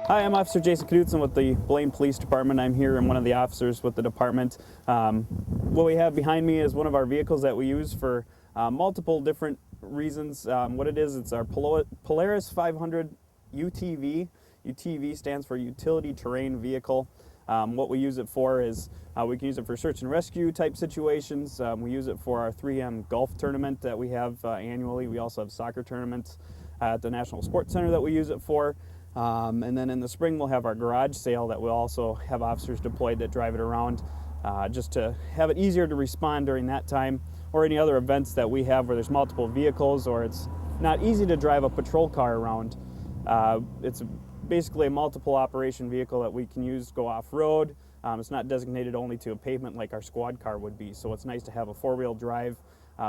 Hi, I'm Officer Jason Knudsen with the Blaine Police Department. I'm here. I'm one of the officers with the department. What we have behind me is one of our vehicles that we use for multiple different reasons. What it is, it's our Polaris 500 U.T.V. U.T.V stands for Utility Terrain Vehicle. What we use it for is we can use it for search and rescue type situations. We use it for our 3M golf tournament that we have annually. We also have soccer tournaments at the National Sports Center that we use it for. And then in the spring we'll have our garage sale that we'll also have officers deployed that drive it around just to have it easier to respond during that time, or any other events that we have where there's multiple vehicles or it's not easy to drive a patrol car around. It's basically a multiple operation vehicle that we can use to go off-road. It's not designated only to a pavement like our squad car would be, so it's nice to have a four-wheel drive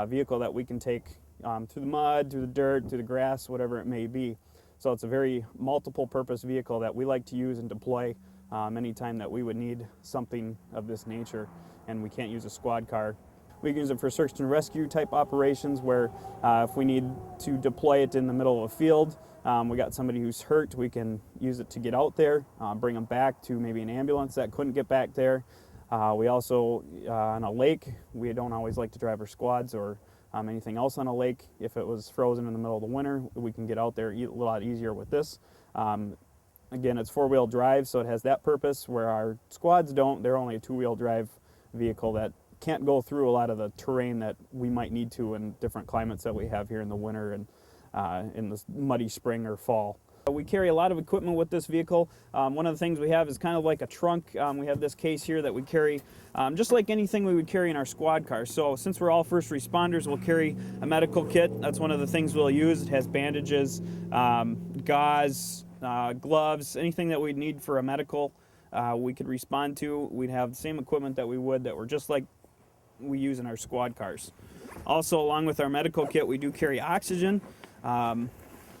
vehicle that we can take through the mud, through the dirt, through the grass, whatever it may be. So it's a very multiple purpose vehicle that we like to use and deploy anytime that we would need something of this nature and we can't use a squad car. We can use it for search and rescue type operations where if we need to deploy it in the middle of a field, we got somebody who's hurt, we can use it to get out there, bring them back to maybe an ambulance that couldn't get back there. We also, on a lake, we don't always like to drive our squads or anything else on a lake. If it was frozen in the middle of the winter, we can get out there a lot easier with this. Again, it's four-wheel drive, so it has that purpose where our squads don't. They're only a two-wheel drive vehicle that can't go through a lot of the terrain that we might need to in different climates that we have here in the winter and in the muddy spring or fall. We carry a lot of equipment with this vehicle. One of the things we have is kind of like a trunk. We have this case here that we carry just like anything we would carry in our squad car. So since we're all first responders, we'll carry a medical kit. That's one of the things we'll use. It has bandages, gauze, gloves, anything that we'd need for a medical we could respond to. We'd have the same equipment that we would that were just like we use in our squad cars. Also, along with our medical kit, we do carry oxygen.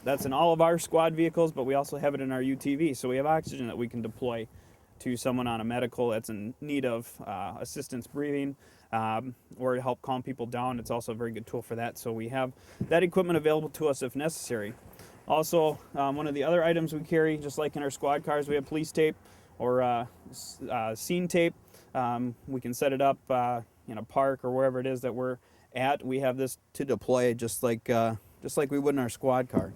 That's in all of our squad vehicles, but we also have it in our U.T.V. So we have oxygen that we can deploy to someone on a medical that's in need of assistance breathing or to help calm people down. It's also a very good tool for that. So we have that equipment available to us if necessary. Also, one of the other items we carry, just like in our squad cars, we have police tape or scene tape. We can set it up in a park or wherever it is that we're at. We have this to deploy just like we would in our squad car.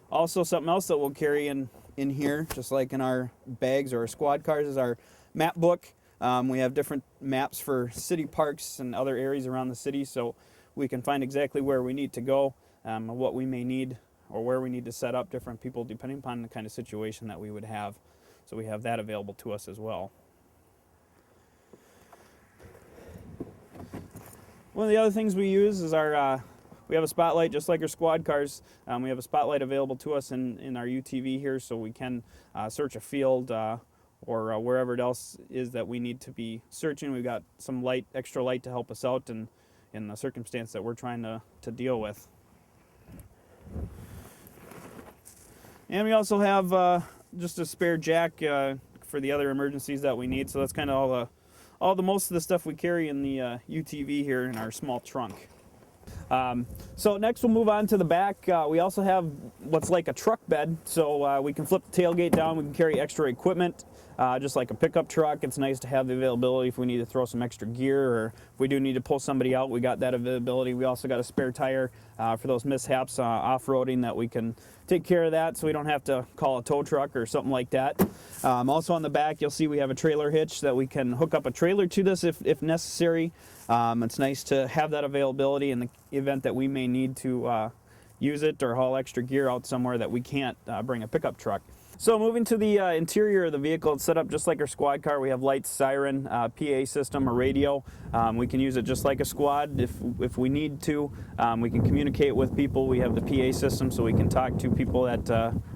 Also, something else that we'll carry in here, just like in our bags or our squad cars, is our map book. We have different maps for city parks and other areas around the city, so we can find exactly where we need to go, what we may need, or where we need to set up different people depending upon the kind of situation that we would have. So we have that available to us as well. One of the other things we use is our we have a spotlight just like our squad cars. We have a spotlight available to us in our U.T.V. here, so we can search a field or wherever it else is that we need to be searching. We've got some light, extra light to help us out in the circumstance that we're trying to deal with. And we also have just a spare jack for the other emergencies that we need. So that's kind of all the most of the stuff we carry in the U.T.V. here in our small trunk. So next we'll move on to the back. We also have what's like a truck bed, so we can flip the tailgate down. We can carry extra equipment, just like a pickup truck. It's nice to have the availability if we need to throw some extra gear, or if we do need to pull somebody out, we got that availability. We also got a spare tire for those mishaps off-roading that we can take care of that, so we don't have to call a tow truck or something like that. Also on the back, you'll see we have a trailer hitch that we can hook up a trailer to this if necessary. It's nice to have that availability in the event that we may need to use it or haul extra gear out somewhere that we can't bring a pickup truck. So moving to the interior of the vehicle, it's set up just like our squad car. We have lights, siren, PA system, or radio. We can use it just like a squad if we need to. We can communicate with people. We have the PA system, so we can talk to people that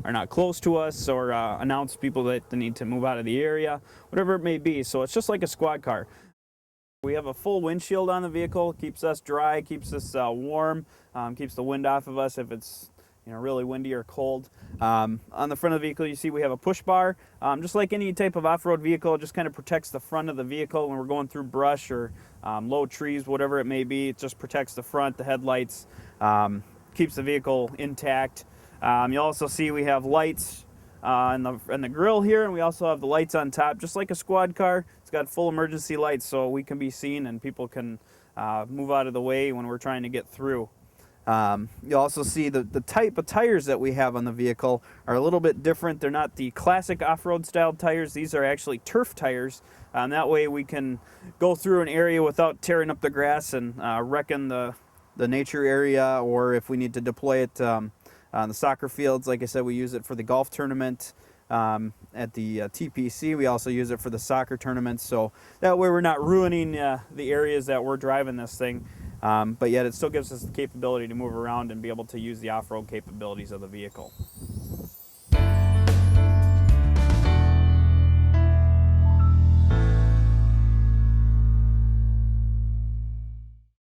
are not close to us or announce people that they need to move out of the area, whatever it may be. So it's just like a squad car. We have a full windshield on the vehicle. Keeps us dry, keeps us warm, keeps the wind off of us if it's really windy or cold. On the front of the vehicle, you see we have a push bar. Just like any type of off-road vehicle, it just kind of protects the front of the vehicle when we're going through brush or low trees, whatever it may be. It just protects the front, the headlights, keeps the vehicle intact. You'll also see we have lights and the grill here, and we also have the lights on top, just like a squad car. It's got full emergency lights, so we can be seen and people can move out of the way when we're trying to get through. You'll also see the type of tires that we have on the vehicle are a little bit different. They're not the classic off-road style tires. These are actually turf tires. That way we can go through an area without tearing up the grass and wrecking the nature area, or if we need to deploy it on the soccer fields. Like I said, we use it for the golf tournament. At the TPC, we also use it for the soccer tournaments, so that way we're not ruining the areas that we're driving this thing. But yet it still gives us the capability to move around and be able to use the off-road capabilities of the vehicle.